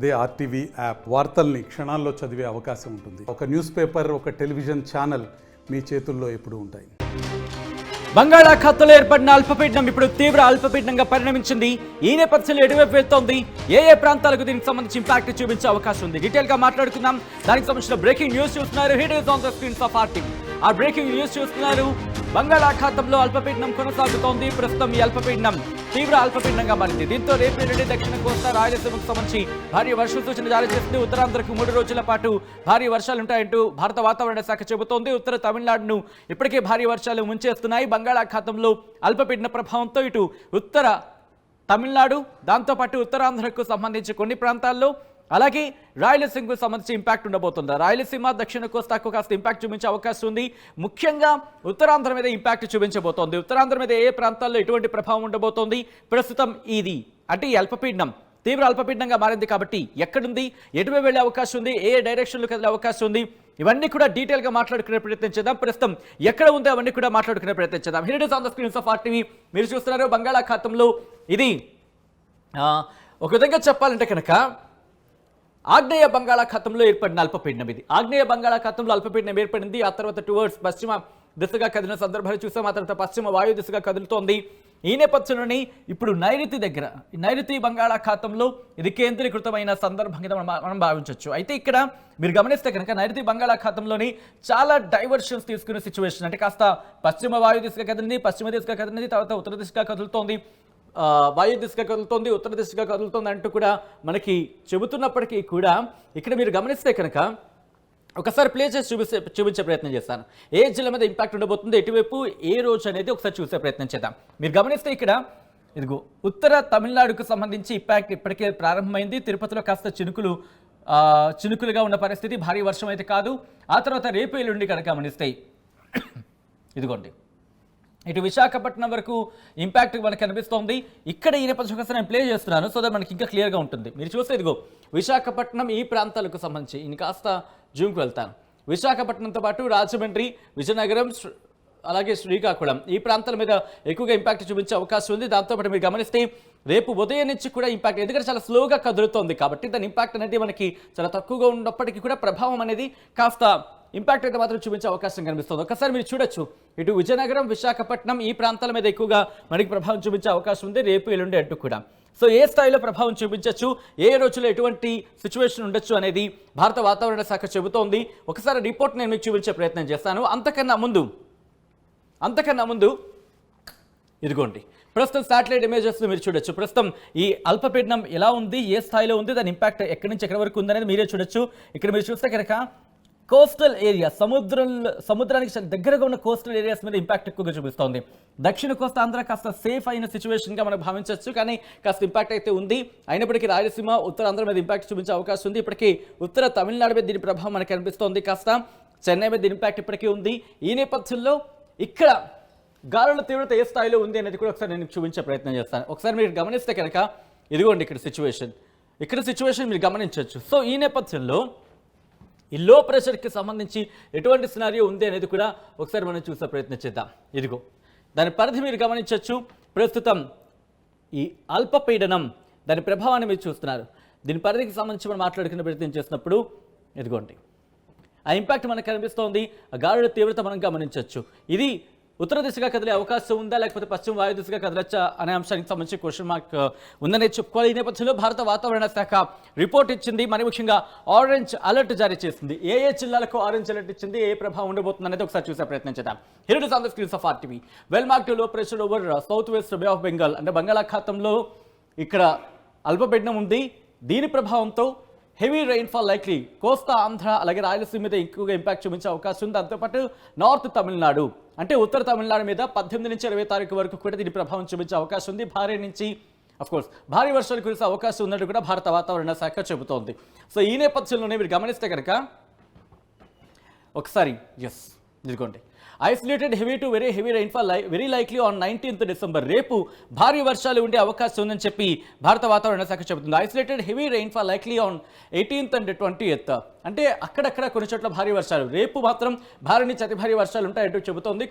అదే RTV app వార్తల్ని క్షణాల్లో చదివే అవకాశం ఉంటుంది. ఒక న్యూస్ పేపర్, ఒక టెలివిజన్ ఛానల్ మీ చేతుల్లో ఎప్పుడూ ఉంటాయి. బంగాళాఖాతంలో ఏర్పడిన అల్పపీడనం ఇప్పుడు తీవ్ర అల్పపీడనంగా పరిణమించింది. ఈ నేపథ్యంలో ఎటువైపు వెళ్తోంది, ఏ ప్రాంతాలకు దీనికి సంబంధించి ఇంపాక్ట్ చూపించే అవకాశం ఉంది, డీటెయిల్ గా మాట్లాడుకుందాం. దానికి సంబంధించిన బ్రేకింగ్ న్యూస్ చూస్తున్నారు. Hit is on the screens of RTV. ఆ బ్రేకింగ్ న్యూస్ చూస్తున్నారు. బంగాళాఖాతంలో అల్పపీడనం కొనసాగుతోంది. ప్రస్తుతం ఈ అల్పపీడనం తీవ్ర అల్పపీడనంగా మారింది. దీంతో రేపు ఎల్లుండి దక్షిణ కోస్తా రాయలసీమకు సంబంధించి భారీ వర్ష సూచన జారీ చేస్తుంది. ఉత్తరాంధ్రకు 3 రోజుల పాటు భారీ వర్షాలుంటాయంటూ భారత వాతావరణ శాఖ చెబుతోంది. ఉత్తర తమిళనాడును ఇప్పటికే భారీ వర్షాలు ముంచేస్తున్నాయి. బంగాళాఖాతంలో అల్పపీడన ప్రభావంతో ఇటు ఉత్తర తమిళనాడు, దాంతోపాటు ఉత్తరాంధ్రకు సంబంధించి కొన్ని ప్రాంతాల్లో, అలాగే రాయలసీమకు సంబంధించి ఇంపాక్ట్ ఉండబోతుంది. రాయలసీమ, దక్షిణ కోస్తాకు కాస్త ఇంపాక్ట్ చూపించే అవకాశం ఉంది. ముఖ్యంగా ఉత్తరాంధ్ర మీద ఇంపాక్ట్ చూపించబోతోంది. ఉత్తరాంధ్ర మీద ఏ ప్రాంతాల్లో ఎటువంటి ప్రభావం ఉండబోతోంది, ప్రస్తుతం ఇది అంటే ఈ అల్పపీడనం తీవ్ర అల్పపీడనంగా మారింది కాబట్టి ఎక్కడుంది, ఎటువైపు వెళ్ళే అవకాశం ఉంది, ఏ డైరెక్షన్లో కదిలే అవకాశం ఉంది, ఇవన్నీ కూడా డీటెయిల్గా మాట్లాడుకునే ప్రయత్నం చేద్దాం. ప్రస్తుతం ఎక్కడ ఉందో అవన్నీ కూడా మాట్లాడుకునే ప్రయత్నం చేద్దాం. It is on the screens of RTV. మీరు చూస్తున్నారు బంగాళాఖాతంలో ఇది ఒక విధంగా చెప్పాలంటే కనుక ఆగ్నేయ బంగాళాఖాతంలో ఏర్పడిన అల్పపీడనం ఇది. ఆగ్నేయ బంగాళాఖాతంలో అల్పపీడనం ఏర్పడింది. ఆ తర్వాత టువర్డ్స్ పశ్చిమ దిశగా కదిలిన సందర్భాలు చూసాం. ఆ తర్వాత పశ్చిమ వాయు దిశగా కదులుతోంది. ఈ నేపథ్యంలోని ఇప్పుడు నైరుతి దగ్గర, నైరుతి బంగాళాఖాతంలో ఇది కేంద్రీకృతమైన సందర్భం కింద మనం భావించవచ్చు. అయితే ఇక్కడ మీరు గమనిస్తే కనుక నైరుతి బంగాళాఖాతంలోని చాలా డైవర్షన్స్ తీసుకునే సిచ్యువేషన్, అంటే కాస్త పశ్చిమ వాయు దిశగా కదిలింది, పశ్చిమ దిశగా కదిలింది, తర్వాత ఉత్తర దిశగా కదులుతోంది, వాయు దిశగా కదులుతోంది, ఉత్తర దిశగా కదులుతోంది అంటూ కూడా మనకి చెబుతున్నప్పటికీ కూడా ఇక్కడ మీరు గమనిస్తే కనుక ఒకసారి ప్లే చేసి చూపించే ప్రయత్నం చేస్తాను. ఏ జిల్లా మీద ఇంపాక్ట్ ఉండబోతుంది, ఎటువైపు ఏ రోజు అనేది ఒకసారి చూసే ప్రయత్నం చేద్దాం. మీరు గమనిస్తే ఇక్కడ ఇదిగో ఉత్తర తమిళనాడుకు సంబంధించి ఇంపాక్ట్ ఇప్పటికే ప్రారంభమైంది. తిరుపతిలో కాస్త చినుకులుగా ఉన్న పరిస్థితి, భారీ వర్షం అయితే కాదు. ఆ తర్వాత రేపు ఎల్లుండి కనుక గమనిస్తే ఇదిగోండి ఇటు విశాఖపట్నం వరకు ఇంపాక్ట్ మనకు కనిపిస్తోంది. ఇక్కడ ఈ నేపథ్యం కోసం నేను ప్లే చేస్తున్నాను సో దట్ మనకి ఇంకా క్లియర్గా ఉంటుంది. మీరు చూస్తే ఇదిగో విశాఖపట్నం ఈ ప్రాంతాలకు సంబంధించి నేను కాస్త జూమ్కి వెళ్తాను. విశాఖపట్నంతో పాటు రాజమండ్రి, విజయనగరం, అలాగే శ్రీకాకుళం ఈ ప్రాంతాల మీద ఎక్కువగా ఇంపాక్ట్ చూపించే అవకాశం ఉంది. దాంతోపాటు మీరు గమనిస్తే రేపు ఉదయం నుంచి కూడా ఇంపాక్ట్, ఎందుకంటే చాలా స్లోగా కదులుతోంది కాబట్టి దాని ఇంపాక్ట్ అనేది మనకి చాలా తక్కువగా ఉన్నప్పటికీ కూడా ప్రభావం అనేది కాస్త ఇంపాక్ట్ అయితే మాత్రం చూపించే అవకాశం కనిపిస్తుంది. ఒకసారి మీరు చూడొచ్చు, ఇటు విజయనగరం, విశాఖపట్నం ఈ ప్రాంతాల మీద ఎక్కువగా మనకి ప్రభావం చూపించే అవకాశం ఉంది రేపు ఎల్లుండి అంటూ కూడా. సో ఏ స్థాయిలో ప్రభావం చూపించవచ్చు, ఏ రోజులో ఎటువంటి సిచ్యువేషన్ ఉండొచ్చు అనేది భారత వాతావరణ శాఖ చెబుతోంది. ఒకసారి రిపోర్ట్ నేను మీకు చూపించే ప్రయత్నం చేస్తాను. అంతకన్నా ముందు ఇదిగోండి ప్రస్తుతం శాటిలైట్ ఇమేజెస్ మీరు చూడొచ్చు. ప్రస్తుతం ఈ అల్పపీడనం ఎలా ఉంది, ఏ స్థాయిలో ఉంది, దాని ఇంపాక్ట్ ఎక్కడి నుంచి ఎక్కడి వరకు ఉందనేది మీరే చూడొచ్చు. ఇక్కడ మీరు చూస్తే కనుక కోస్టల్ ఏరియా, సముద్రానికి దగ్గరగా ఉన్న కోస్టల్ ఏరియాస్ మీద ఇంపాక్ట్ ఎక్కువగా చూపిస్తోంది. దక్షిణ కోస్తా ఆంధ్ర కాస్త సేఫ్ అయిన సిచ్యువేషన్గా మనం భావించవచ్చు, కానీ కాస్త ఇంపాక్ట్ అయితే ఉంది. అయినప్పటికీ రాయలసీమ, ఉత్తరాంధ్ర మీద ఇంపాక్ట్ చూపించే అవకాశం ఉంది. ఇప్పటికీ ఉత్తర తమిళనాడు మీద దీని ప్రభావం మనకు కనిపిస్తోంది. కాస్త చెన్నై మీద దీని ఇంపాక్ట్ ఇప్పటికీ ఉంది. ఈ నేపథ్యంలో ఇక్కడ గాలుల తీవ్రత ఏ స్థాయిలో ఉంది అనేది కూడా ఒకసారి నేను చూపించే ప్రయత్నం చేస్తాను. ఒకసారి మీరు గమనిస్తే కనుక ఇదిగోండి ఇక్కడ సిచ్యువేషన్ మీరు గమనించవచ్చు. సో ఈ నేపథ్యంలో ఈ లో ప్రెషర్కి సంబంధించి ఎటువంటి సినారియో ఉంది అనేది కూడా ఒకసారి మనం చూసే ప్రయత్నం చేద్దాం. ఇదిగో దాని పరిధి మీరు గమనించవచ్చు. ప్రస్తుతం ఈ అల్పపీడనం దాని ప్రభావాన్ని మీరు చూస్తున్నారు. దీని పరిధికి సంబంధించి మనం మాట్లాడుకునే ప్రయత్నం చేసినప్పుడు ఇదిగోండి ఆ ఇంపాక్ట్ మనకు కనిపిస్తోంది. ఆ గాలుల తీవ్రత మనం గమనించవచ్చు. ఇది ఉత్తర దిశగా కదిలే అవకాశం ఉందా, లేకపోతే పశ్చిమ వాయు దిశగా కదలచ్చా అనే అంశానికి సంబంధించి క్వశ్చన్ మార్క్ ఉందనే చెప్పుకోవాలి. ఈ నేపథ్యంలో భారత వాతావరణ శాఖ రిపోర్ట్ ఇచ్చింది. మరి ముఖ్యంగా ఆరెంజ్ అలర్ట్ జారీ చేసింది. ఏ జిల్లాలకు ఆరెంజ్ అలర్ట్ ఇచ్చింది, ఏ ప్రభావం ఉండబోతుంది అనేది ఒకసారి చూసే ప్రయత్నం చేద్దాం. It is on the screens of RTV. Well marked low pressure over south west Bay of Bengal, అంటే బంగాళాఖాతంలో ఇక్కడ అల్పపీడనం ఉంది. దీని ప్రభావంతో హెవీ రైన్ఫాల్ లైక్లీ కోస్తా ఆంధ్ర అలాగే రాయలసీమ మీద ఎక్కువగా ఇంపాక్ట్ చూపించే అవకాశం ఉంది. దాంతోపాటు నార్త్ తమిళనాడు అంటే ఉత్తర తమిళనాడు మీద 18 నుంచి 20 తారీఖు వరకు కూడా దీని ప్రభావం చూపించే అవకాశం ఉంది. భారీ నుంచి అఫ్కోర్స్ భారీ వర్షాలు కురిసే అవకాశం ఉన్నట్టు కూడా భారత వాతావరణ శాఖ చెబుతోంది. సో ఈ నేపథ్యంలోనే మీరు గమనిస్తే కనుక ఒకసారి ఇదిగోండి isolated heavy to very heavy rainfall very likely on 19th December. రేపు భారీ వర్షాలు ఉండే అవకాశం ఉందని చెప్పి భారత వాతావరణ శాఖ చెబుతుంది. Isolated heavy rainfall likely on 18th and 20th. అంటే అక్కడక్కడ కొన్ని చోట్ల భారీ వర్షాలు, రేపు మాత్రం భారీ నుంచి అతి భారీ వర్షాలు ఉంటాయంటూ చెబుతోంది.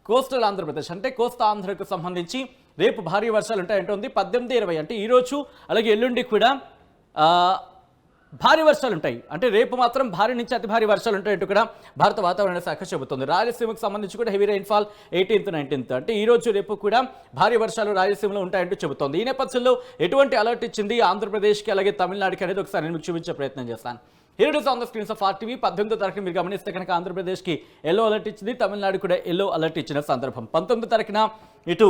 కోస్టల్ ఆంధ్రప్రదేశ్ అంటే కోస్తా ఆంధ్రకు సంబంధించి రేపు భారీ వర్షాలు ఉంటాయంటుంది. 18, 20 అంటే ఈరోజు అలాగే ఎల్లుండి కూడా భారీ వర్షాలు ఉంటాయి. అంటే రేపు మాత్రం భారీ నుంచి అతి భారీ వర్షాలు ఉంటాయంటూ కూడా భారత వాతావరణ శాఖ చెబుతుంది. రాయలసీమకు సంబంధించి కూడా హెవీ రైన్ఫాల్ 18th 19th, అంటే ఈ రోజు రేపు కూడా భారీ వర్షాలు రాయలసీమలో ఉంటాయంటూ చెబుతోంది. ఈ నేపథ్యంలో ఎటువంటి అలర్ట్ ఇచ్చింది ఆంధ్రప్రదేశ్కి అలాగే తమిళనాడుకి అనేది ఒకసారి నేను మీకు చూపించే ప్రయత్నం చేస్తాను. Here it is on the screens of RTV. 18వ తారీఖున మీరు గమనిస్తే కనుక ఆంధ్రప్రదేశ్కి ఎల్లో అలర్ట్ ఇచ్చింది, తమిళనాడు కూడా ఎల్లో అలర్ట్ ఇచ్చిన సందర్భం. 19వ తారీఖున ఇటు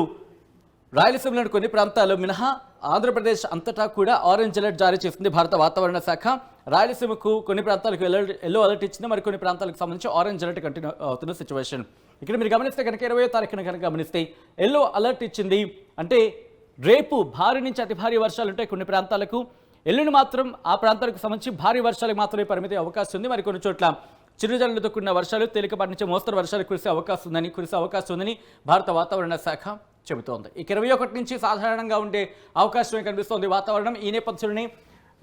రాయలసీమలోని కొన్ని ప్రాంతాలు మినహా ఆంధ్రప్రదేశ్ అంతటా కూడా ఆరెంజ్ అలర్ట్ జారీ చేసింది భారత వాతావరణ శాఖ. రాయలసీమకు కొన్ని ప్రాంతాలకు ఎల్లో అలర్ట్ ఇచ్చింది, మరి కొన్ని ప్రాంతాలకు సంబంధించి ఆరెంజ్ అలర్ట్ కంటిన్యూ అవుతున్న సిచ్యువేషన్. ఇక్కడ మీరు గమనిస్తే కనుక 20వ తారీఖున కనుక గమనిస్తే ఎల్లో అలర్ట్ ఇచ్చింది. అంటే రేపు భారీ నుంచి అతి భారీ వర్షాలు ఉంటాయి కొన్ని ప్రాంతాలకు. ఎల్లుండి మాత్రం ఆ ప్రాంతాలకు సంబంధించి భారీ వర్షాలకు మాత్రమే పరిమితి అవకాశం ఉంది. మరి కొన్ని చోట్ల చిరుజల్లులతో కూడిన వర్షాలు, తేలికపాటి నుంచి మోస్తరు వర్షాలు కురిసే అవకాశం ఉందని భారత వాతావరణ శాఖ చెబుతోంది. ఇక 21 నుంచి సాధారణంగా ఉండే అవకాశమే కనిపిస్తోంది వాతావరణం. ఈ నేపథ్యంలోనే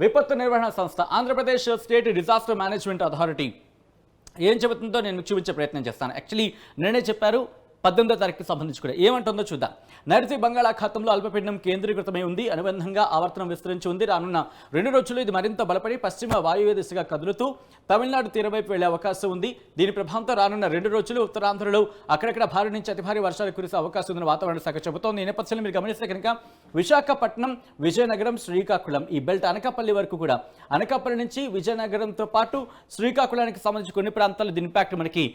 విపత్తు నిర్వహణ సంస్థ Andhra Pradesh state disaster management authority ఏం చెబుతుందో నేను చూపించే ప్రయత్నం చేస్తాను. యాక్చువల్లీ నేనే చెప్పారు 18వ తారీఖుకి సంబంధించి కూడా ఏమంటుందో చూద్దాం. నైరుతి బంగాళాఖాతంలో అల్పపీడనం కేంద్రీకృతమై ఉంది, అనుబంధంగా ఆవర్తనం విస్తరించి ఉంది. రానున్న 2 రోజులు ఇది మరింత బలపడి పశ్చిమ వాయువ్య దిశగా కదులుతూ తమిళనాడు తీరం వైపు వెళ్లే అవకాశం ఉంది. దీని ప్రభావంతో రానున్న 2 రోజులు ఉత్తరాంధ్రలో అక్కడక్కడ భారీ నుంచి అతి భారీ వర్షాలు కురిసే అవకాశం ఉందని వాతావరణ శాఖ చెబుతోంది. ఈ నేపథ్యంలో మీరు గమనిస్తే కనుక విశాఖపట్నం, విజయనగరం, శ్రీకాకుళం ఈ బెల్ట్ అనకాపల్లి వరకు కూడా, అనకాపల్లి నుంచి విజయనగరంతో పాటు శ్రీకాకుళానికి సంబంధించి కొన్ని ప్రాంతాలు దీని ఇంపాక్ట్ మనకి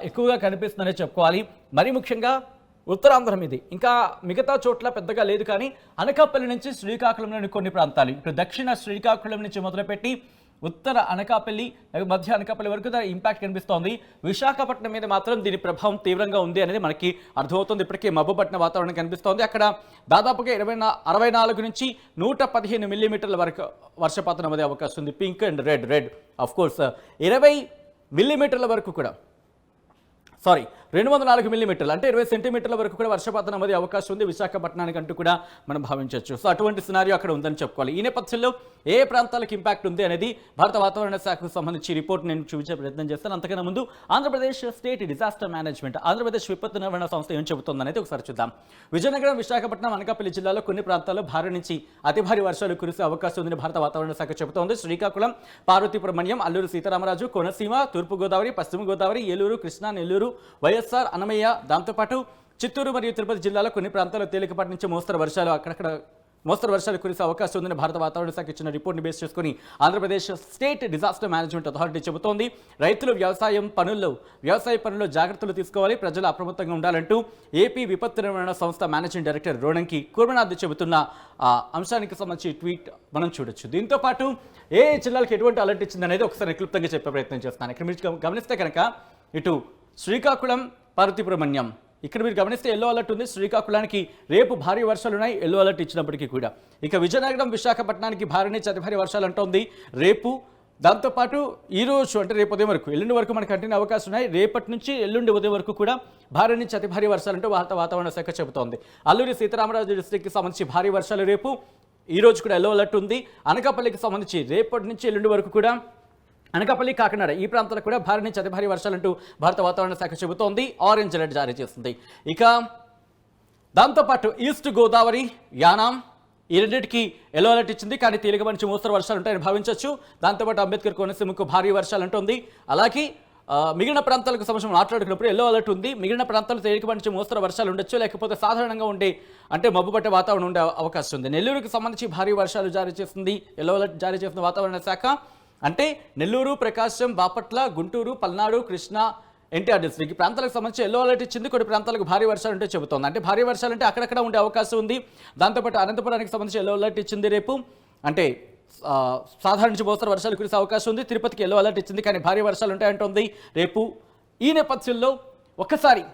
ఎక్కువగా కనిపిస్తుందనే చెప్పుకోవాలి. మరీ ముఖ్యంగా ఉత్తరాంధ్ర మీద ఇంకా మిగతా చోట్ల పెద్దగా లేదు, కానీ అనకాపల్లి నుంచి శ్రీకాకుళంలోని కొన్ని ప్రాంతాలు, ఇప్పుడు దక్షిణ శ్రీకాకుళం నుంచి మొదలుపెట్టి ఉత్తర అనకాపల్లి, మధ్య అనకాపల్లి వరకు దాని ఇంపాక్ట్ కనిపిస్తోంది. విశాఖపట్నం మీద మాత్రం దీని ప్రభావం తీవ్రంగా ఉంది అనేది మనకి అర్థమవుతుంది. ఇప్పటికే మబ్బుపట్టిన వాతావరణం కనిపిస్తోంది. అక్కడ దాదాపుగా 64 నుంచి 115 మిల్లీమీటర్ల వరకు వర్షపాతం నమోదే అవకాశం ఉంది. Pink and red of course 20 మిల్లీమీటర్ల వరకు కూడా 204 మిల్లీమీటర్లు అంటే 20 సెంటీమీటర్ల వరకు కూడా వర్షపాతం నమోదే అవకాశం ఉంది విశాఖపట్నానికి అంటూ కూడా మనం భావించవచ్చు. సో అటువంటి సినారియో అక్కడ ఉందని చెప్పుకోవాలి. ఈ నేపథ్యంలో ఏ ప్రాంతాలకు ఇంపాక్ట్ ఉంది అనేది భారత వాతావరణ శాఖకు సంబంధించి రిపోర్ట్ నేను చూపించే ప్రయత్నం చేస్తాను. అంతకన్నా ముందు Andhra Pradesh state disaster management, Andhra Pradesh విపత్తు నిర్వహణ సంస్థ ఏం చెబుతుంది అనేది ఒకసారి చూద్దాం. విజయనగరం, విశాఖపట్నం, అనకాపల్లి జిల్లాలో కొన్ని ప్రాంతాల్లో భారీ నుంచి అతి భారీ వర్షాలు కురిసే అవకాశం ఉందని భారత వాతావరణ శాఖ చెబుతోంది. శ్రీకాకుళం, పార్వతీపురమణ్యం, అల్లూరు సీతారామరాజు, కోనసీమ, తూర్పుగోదావరి, పశ్చిమ గోదావరి, ఏలూరు, కృష్ణా, నెల్లూరు, వైఎస్ఆర్, అన్నమయ్య, దాంతోపాటు చిత్తూరు మరియు తిరుపతి జిల్లాలో కొన్ని ప్రాంతాల్లో తేలికపాటి నుంచి మోస్తరు వర్షాలు కురిసే అవకాశం ఉందని భారత వాతావరణ శాఖ ఇచ్చిన రిపోర్ట్ని బేస్ చేసుకుని Andhra Pradesh state disaster management authority చెబుతోంది. రైతులు వ్యవసాయ పనుల్లో జాగ్రత్తలు తీసుకోవాలి, ప్రజలు అప్రమత్తంగా ఉండాలంటూ ఏపీ విపత్తు నిర్వహణ సంస్థ మేనేజింగ్ డైరెక్టర్ రోణంకి కూర్మనాథ్ చెబుతున్న అంశానికి సంబంధించి ట్వీట్ మనం చూడొచ్చు. దీంతో పాటు ఏ జిల్లాలకు ఎటువంటి అలర్ట్ ఇచ్చింది అనేది ఒకసారి క్లుప్తంగా చెప్పే ప్రయత్నం చేస్తాను. ఇక్కడ మీరు గమనిస్తే కనుక ఇటు శ్రీకాకుళం, పార్వతీపురమణ్యం ఇక్కడ మీరు గమనిస్తే ఎల్లో అలర్ట్ ఉంది. శ్రీకాకుళానికి రేపు భారీ వర్షాలు ఉన్నాయి, ఎల్లో అలర్ట్ ఇచ్చినప్పటికీ కూడా. ఇక విజయనగరం, విశాఖపట్నానికి భారీ నుంచి అతి భారీ వర్షాలు అంటోంది రేపు. దాంతోపాటు ఈ రోజు అంటే రేపు ఉదయం వరకు, ఎల్లుండి వరకు మనకు కంటిన్యూ అవకాశం ఉన్నాయి. రేపటి నుంచి ఎల్లుండి ఉదయం వరకు కూడా భారీ నుంచి అతి భారీ వర్షాలు అంటూ భారత వాతావరణ శాఖ చెబుతోంది. అల్లూరి సీతారామరాజు డిస్ట్రిక్ట్కి సంబంధించి భారీ వర్షాలు రేపు, ఈ రోజు కూడా ఎల్లో అలర్ట్ ఉంది. అనకాపల్లికి సంబంధించి రేపటి నుంచి ఎల్లుండి వరకు కూడా అనకాపల్లి, కాకినాడ ఈ ప్రాంతాలకు కూడా భారీ నుంచి అతి భారీ వర్షాలంటూ భారత వాతావరణ శాఖ చెబుతోంది. ఆరెంజ్ అలర్ట్ జారీ చేస్తుంది. ఇక దాంతోపాటు ఈస్ట్ గోదావరి, యానాం ఈ రెండింటికి ఎల్లో అలర్ట్ ఇచ్చింది, కానీ తేలికపాటి నుంచి మోస్తరు వర్షాలు ఉంటాయని భావించవచ్చు. దాంతోపాటు అంబేద్కర్ కోనసీమకు భారీ వర్షాలు అంటుంది. అలాగే మిగిలిన ప్రాంతాలకు సంబంధించి మాట్లాడుకున్నప్పుడు ఎల్లో అలర్ట్ ఉంది. మిగిలిన ప్రాంతాలు తేలికపాటి నుంచి మోస్తరు వర్షాలు ఉండొచ్చు, లేకపోతే సాధారణంగా ఉండే అంటే మబ్బుపట్టే వాతావరణం ఉండే అవకాశం ఉంది. నెల్లూరుకు సంబంధించి భారీ వర్షాలు జారీ చేస్తుంది ఎల్లో అలర్ట్ జారీ చేసిన వాతావరణ శాఖ. అంటే నెల్లూరు, ప్రకాశం, బాపట్ల, గుంటూరు, పల్నాడు, కృష్ణా, ఎన్టీఆర్ డిస్ట్రిక్ట్ ఈ ప్రాంతాలకు సంబంధించి ఎల్లో అలర్ట్ ఇచ్చింది. కొన్ని ప్రాంతాలకు భారీ వర్షాలు ఉంటే చెబుతోంది. అంటే భారీ వర్షాలు అంటే అక్కడక్కడ ఉండే అవకాశం ఉంది. దాంతోపాటు అనంతపురానికి సంబంధించి ఎల్లో అలర్ట్ ఇచ్చింది రేపు. అంటే సాధారణ నుంచి మోస్తరు వర్షాలు కురిసే అవకాశం ఉంది. తిరుపతికి ఎల్లో అలర్ట్ ఇచ్చింది, కానీ భారీ వర్షాలు ఉంటాయంటుంది రేపు. ఈ నేపథ్యంలో ఒక్కసారి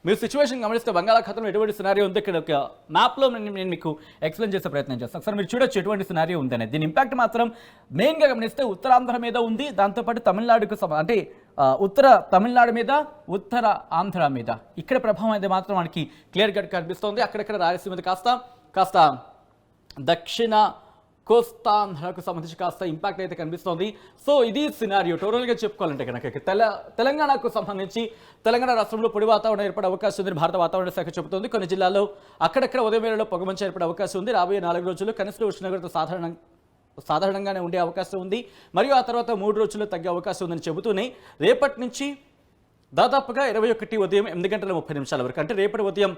మీరు సిచ్యువేషన్ గమనిస్తే బంగాళాఖాతంలో ఎటువంటి సినారియో ఉంది ఇక్కడ ఒక మ్యాప్లో నేను మీకు ఎక్స్ప్లెయిన్ చేసే ప్రయత్నం చేస్తాను. ఒకసారి మీరు చూడొచ్చు ఎటువంటి సినారియో ఉందనే. దీని ఇంపాక్ట్ మాత్రం మెయిన్గా గమనిస్తే ఉత్తరాంధ్ర మీద ఉంది, దాంతోపాటు తమిళనాడుకు అంటే ఉత్తర తమిళనాడు మీద, ఉత్తర ఆంధ్ర మీద ఇక్కడ ప్రభావం అయితే మాత్రం మనకి క్లియర్ కట్ కనిపిస్తోంది. అక్కడక్కడ రాయలసీమ మీద కాస్త దక్షిణ కోస్తాంధ్రకు సంబంధించి కాస్త ఇంపాక్ట్ అయితే కనిపిస్తోంది. సో ఇది సినారియో టోటల్గా చెప్పుకోవాలంటే కనుక తెలంగాణకు సంబంధించి తెలంగాణ రాష్ట్రంలో పొడి వాతావరణం ఏర్పడే అవకాశం ఉందని భారత వాతావరణ శాఖ చెబుతోంది. కొన్ని జిల్లాల్లో అక్కడక్కడ ఉదయం వేళలో పొగమంచు ఏర్పడే అవకాశం ఉంది. రాబోయే 4 రోజుల్లో కనిష్ట ఉష్ణోగ్రత సాధారణంగానే ఉండే అవకాశం ఉంది. మరియు ఆ తర్వాత 3 రోజుల్లో తగ్గే అవకాశం ఉందని చెబుతూనే రేపటి నుంచి దాదాపుగా 21 ఉదయం 8 గంటల 30 నిమిషాల వరకు, అంటే రేపటి ఉదయం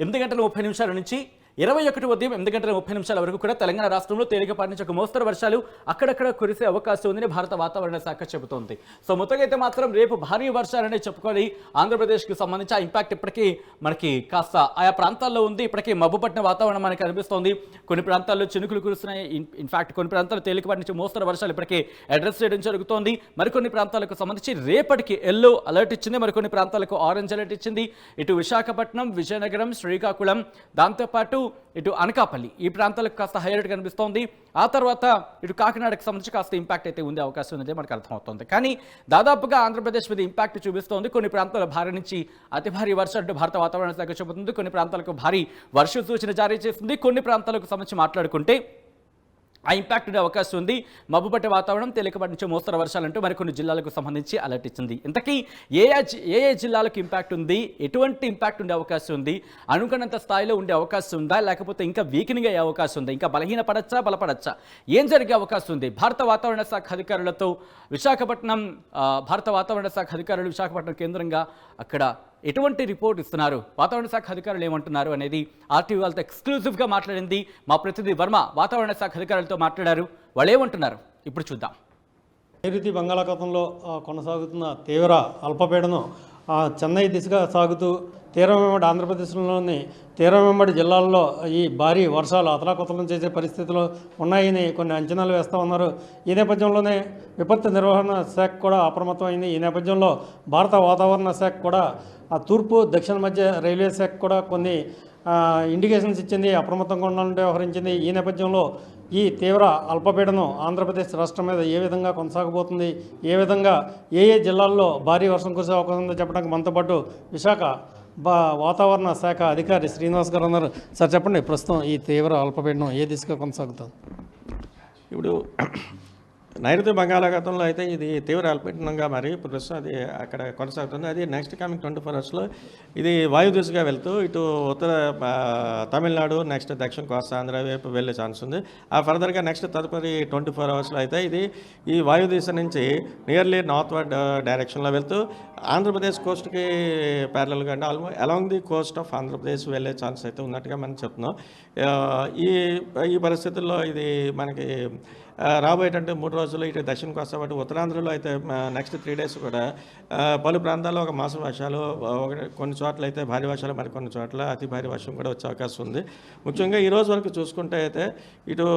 8 గంటల 30 నిమిషాల నుంచి 21 ఉదయం 8 గంటల 30 నిమిషాల వరకు కూడా తెలంగాణ రాష్ట్రంలో తేలికపాటి నుంచి ఒక మోస్తరు వర్షాలు అక్కడక్కడ కురిసే అవకాశం ఉందని భారత వాతావరణ శాఖ చెబుతోంది. సో మొత్తంగా అయితే మాత్రం రేపు భారీ వర్షాలనే చెప్పుకొని ఆంధ్రప్రదేశ్కి సంబంధించి ఆ ఇంపాక్ట్ ఇప్పటికీ మనకి కాస్త ఆయా ప్రాంతాల్లో ఉంది. ఇప్పటికీ మబ్బుపట్టిన వాతావరణం మనకి కనిపిస్తోంది. కొన్ని ప్రాంతాల్లో చినుకులు కురుస్తున్నాయి. ఇన్ఫాక్ట్ కొన్ని ప్రాంతాల్లో తేలికపాటి నుంచి మోస్తరు వర్షాలు ఇప్పటికీ అడ్రస్ చేయడం జరుగుతోంది. మరికొన్ని ప్రాంతాలకు సంబంధించి రేపటికి ఎల్లో అలర్ట్ ఇచ్చింది. మరికొన్ని ప్రాంతాలకు ఆరెంజ్ అలర్ట్ ఇచ్చింది. ఇటు విశాఖపట్నం, విజయనగరం, శ్రీకాకుళం, దాంతోపాటు ఇటు అనకాపల్లి ఈ ప్రాంతాలకు కాస్త హై అలర్ట్ కనిపిస్తోంది. ఆ తర్వాత ఇటు కాకినాడకు సంబంధించి కాస్త ఇంపాక్ట్ అయితే ఉండే అవకాశం ఉందని మనకు అర్థమవుతుంది. కానీ దాదాపుగా ఆంధ్రప్రదేశ్ మీద ఇంపాక్ట్ చూపిస్తోంది. కొన్ని ప్రాంతాల భారీ నుంచి అతి భారీ వర్షాలు భారత వాతావరణ శాఖ చెబుతుంది. కొన్ని ప్రాంతాలకు భారీ వర్ష సూచన జారీ చేస్తుంది. కొన్ని ప్రాంతాలకు సంబంధించి మాట్లాడుకుంటే ఆ ఇంపాక్ట్ ఉండే అవకాశం ఉంది. మబ్బుపట్టే వాతావరణం, తేలికపాటి నుంచి మోస్తరు వర్షాలంటూ మరికొన్ని జిల్లాలకు సంబంధించి అలర్ట్ ఇచ్చింది. ఇంతకీ ఏ జిల్లాలకు ఇంపాక్ట్ ఉంది, ఎటువంటి ఇంపాక్ట్ ఉండే అవకాశం ఉంది, అనుకున్నంత స్థాయిలో ఉండే అవకాశం ఉందా, లేకపోతే ఇంకా వీకెనింగ్ అయ్యే అవకాశం ఉందా, ఇంకా బలహీనపడచ్చా, బలపడచ్చా, ఏం జరిగే అవకాశం ఉంది? భారత వాతావరణ శాఖ అధికారులతో భారత వాతావరణ శాఖ అధికారులు విశాఖపట్నం కేంద్రంగా అక్కడ ఎటువంటి రిపోర్ట్ ఇస్తున్నారు, వాతావరణ శాఖ అధికారులు ఏమంటున్నారు అనేది ఆర్టీవీ వాళ్ళతో ఎక్స్క్లూజివ్గా మాట్లాడింది మా ప్రతినిధి వర్మ. వాతావరణ శాఖ అధికారులతో మాట్లాడారు. వాళ్ళు ఏమంటున్నారు ఇప్పుడు చూద్దాం. నైరుతి బంగాళాఖాతంలో కొనసాగుతున్న తీవ్ర అల్పపీడనం చెన్నై దిశగా సాగుతూ తీరం వెంబడి ఆంధ్రప్రదేశ్లోని తీరం వెంబడి జిల్లాల్లో ఈ భారీ వర్షాలు అతలాకుతలం చేసే పరిస్థితులు ఉన్నాయని కొన్ని అంచనాలు వేస్తూ ఉన్నారు. ఈ నేపథ్యంలోనే విపత్తు నిర్వహణ శాఖ కూడా అప్రమత్తమైంది. ఈ నేపథ్యంలో భారత వాతావరణ శాఖ కూడా తూర్పు దక్షిణ మధ్య రైల్వే శాఖ కూడా కొన్ని ఇండికేషన్స్ ఇచ్చింది, అప్రమత్తంగా ఉండాలంటే వ్యవహరించింది. ఈ నేపథ్యంలో ఈ తీవ్ర అల్పపీడనం ఆంధ్రప్రదేశ్ రాష్ట్రం మీద ఏ విధంగా కొనసాగబోతుంది, ఏ విధంగా ఏ జిల్లాల్లో భారీ వర్షం కురిసే అవకాశం ఉందో చెప్పడానికి మనతో పాటు విశాఖ వాతావరణ శాఖ అధికారి శ్రీనివాస్ గారు ఉన్నారు. సార్ చెప్పండి, ప్రస్తుతం ఈ తీవ్ర అల్పపీడనం ఏ దిశగా కొనసాగుతుంది? ఇప్పుడు నైరుతి బంగాళాఖాతంలో అయితే ఇది తీవ్ర అల్పపీడనంగా మరి ప్రస్తుతం అది అక్కడ కొనసాగుతుంది. అది నెక్స్ట్ కమింగ్ 24 అవర్స్లో ఇది వాయు దిశగా వెళ్తూ ఇటు ఉత్తర తమిళనాడు, నెక్స్ట్ దక్షిణ కోస్తా ఆంధ్ర వైపు వెళ్ళే ఛాన్స్ ఉంది. ఆ ఫర్దర్గా నెక్స్ట్ తదుపరి 24 అవర్స్లో అయితే ఇది ఈ వాయు దిశ నుంచి నియర్లీ నార్త్ వర్డ్ డైరెక్షన్లో వెళ్తూ ఆంధ్రప్రదేశ్ కోస్ట్కి ప్యారలల్గా అంటే almost along the Coast of Andhra Pradesh వెళ్ళే ఛాన్స్ అయితే ఉన్నట్టుగా మనం చెప్తున్నాం. ఈ పరిస్థితుల్లో ఇది మనకి రాబోయేటంటే 3 రోజులు ఇటు దక్షిణ కోస్తా పాటు ఉత్తరాంధ్రలో అయితే నెక్స్ట్ 3 డేస్ కూడా పలు ప్రాంతాల్లో ఒక మాసం వర్షాలు, కొన్ని చోట్ల అయితే భారీ వర్షాలు, మరికొన్ని చోట్ల అతి భారీ వర్షం కూడా వచ్చే అవకాశం ఉంది. ముఖ్యంగా ఈ రోజు వరకు చూసుకుంటే అయితే ఇటు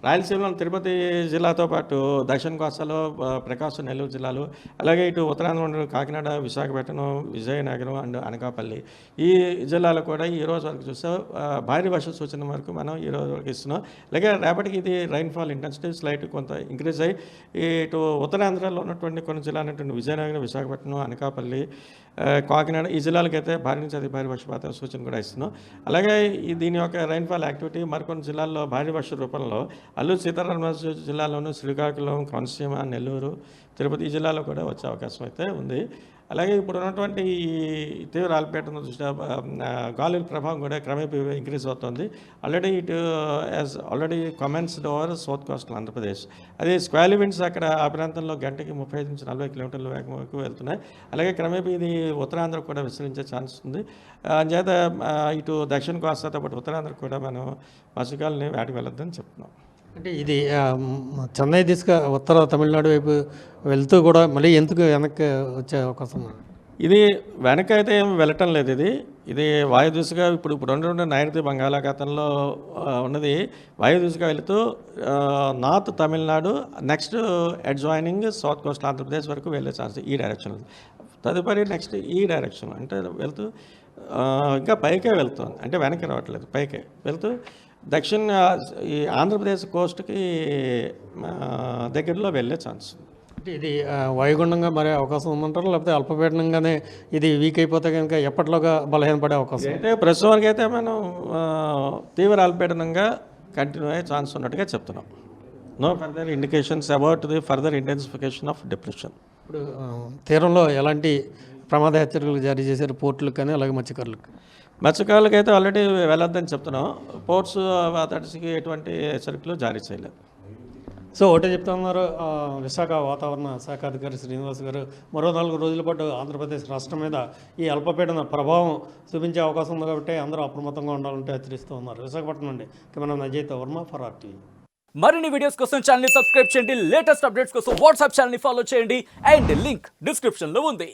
రాయలసీమలో తిరుపతి జిల్లాతో పాటు దక్షిణ కోస్తాలో ప్రకాశం, నెల్లూరు జిల్లాలు, అలాగే ఇటు ఉత్తరాంధ్ర కాకినాడ, విశాఖపట్నం, విజయనగరం అండ్ అనకాపల్లి ఈ జిల్లాలో కూడా ఈ రోజు వరకు చూస్తే భారీ వర్ష సూచన వరకు మనం ఈ రోజు వరకు ఇస్తున్నాం. అలాగే రేపటికి ఇది రైన్ఫాల్ ఇంటెన్సిటీ స్లైట్ కొంత ఇంక్రీజ్ అయ్యి ఇటు ఉత్తరాంధ్రలో ఉన్నటువంటి కొన్ని జిల్లాలు అనేటువంటి విజయనగరం, విశాఖపట్నం, అనకాపల్లి, కాకినాడ ఈ జిల్లాలకైతే భారీ నుంచి అతి భారీ వర్షపాతం సూచన కూడా ఇస్తున్నాం. అలాగే దీని యొక్క రైన్ఫాల్ యాక్టివిటీ మరికొన్ని జిల్లాల్లో భారీ వర్ష రూపంలో అల్లూరు సీతారామరాజు జిల్లాలోను, శ్రీకాకుళం, కోనసీమ, నెల్లూరు, తిరుపతి ఈ జిల్లాలో కూడా వచ్చే అవకాశం అయితే ఉంది. అలాగే ఇప్పుడు ఉన్నటువంటి ఈ తీవ్ర అల్పపీడనం దృష్ట్యా గాలుల ప్రభావం కూడా క్రమేపీ ఇంక్రీజ్ అవుతుంది. Already already commenced over south coastal Andhra Pradesh. అదే స్క్వేల్ విండ్స్ అక్కడ ఆ ప్రాంతంలో గంటకి 35 నుంచి 40 కిలోమీటర్ల వేగం వరకు వెళ్తున్నాయి. అలాగే క్రమేపీ ఇది ఉత్తరాంధ్ర కూడా విస్తరించే ఛాన్స్ ఉంది. అంచేత ఇటు దక్షిణ కోస్తాతో పాటు ఉత్తరాంధ్ర కూడా మనం మత్స్యకారులని వేటకు వెళ్ళొద్దని చెప్తున్నాం. అంటే ఇది చెన్నై దిశగా ఉత్తర తమిళనాడు వైపు వెళ్తూ కూడా మళ్ళీ ఎందుకు వెనక్కి వచ్చే అవకాశం ఉంది? ఇది వెనక అయితే ఏం వెళ్ళటం లేదు. ఇది వాయు దిశగా ఇప్పుడు రెండు నైరుతి బంగాళాఖాతంలో ఉన్నది వాయు దిశగా వెళుతూ north Tamil Nadu, next adjoining south Coast Andhra Pradesh వరకు వెళ్ళే ఛాన్స్ ఈ డైరెక్షన్లో. తదుపరి నెక్స్ట్ ఈ డైరెక్షన్ అంటే వెళ్తూ ఇంకా పైకే వెళ్తుంది, అంటే వెనక్కి రావట్లేదు, పైకే వెళ్తూ దక్షిణ ఈ ఆంధ్రప్రదేశ్ కోస్ట్కి దగ్గరలో వెళ్ళే ఛాన్స్. అంటే ఇది వాయుగుండంగా మారే అవకాశం ఉందంటారు, లేకపోతే అల్పపీడనంగానే ఇది వీక్ అయిపోతే కనుక ఎప్పటిలోగా బలహీనపడే అవకాశం? అయితే ప్రస్తుతం వరకు అయితే మనం తీవ్ర అల్పపీడనంగా కంటిన్యూ అయ్యే ఛాన్స్ ఉన్నట్టుగా చెప్తున్నాం. No further indications about the further intensification of depression. ఇప్పుడు తీరంలో ఎలాంటి ప్రమాద హెచ్చరికలు జారీ చేశారు పోర్టులకు కానీ అలాగే మత్స్యకారులకు? మత్స్యకారులకైతే ఆల్రెడీ వెళ్ళొద్దని చెప్తున్నాం. పోర్ట్స్ అథారిటీస్కి ఎటువంటి హెచ్చరికలు జారీ చేయలేదు. సో ఒకటే చెప్తా ఉన్నారు విశాఖ వాతావరణ శాఖ అధికారి శ్రీనివాస్ గారు, మరో 4 రోజుల పాటు ఆంధ్రప్రదేశ్ రాష్ట్రం మీద ఈ అల్పపీడన ప్రభావం చూపించే అవకాశం ఉంది కాబట్టి అందరూ అప్రమత్తంగా ఉండాలంటే హెచ్చరిస్తూ ఉన్నారు. విశాఖపట్నం నుండి camera Ajay Varma for RTV. మరిన్ని వీడియోస్ కోసం ఛానల్ ని సబ్స్క్రైబ్ చేయండి, లేటెస్ట్ అప్డేట్స్ కోసం వాట్సాప్ ఛానల్ ని ఫాలో చేయండి అండ్ లింక్ డిస్క్రిప్షన్ లో ఉంది.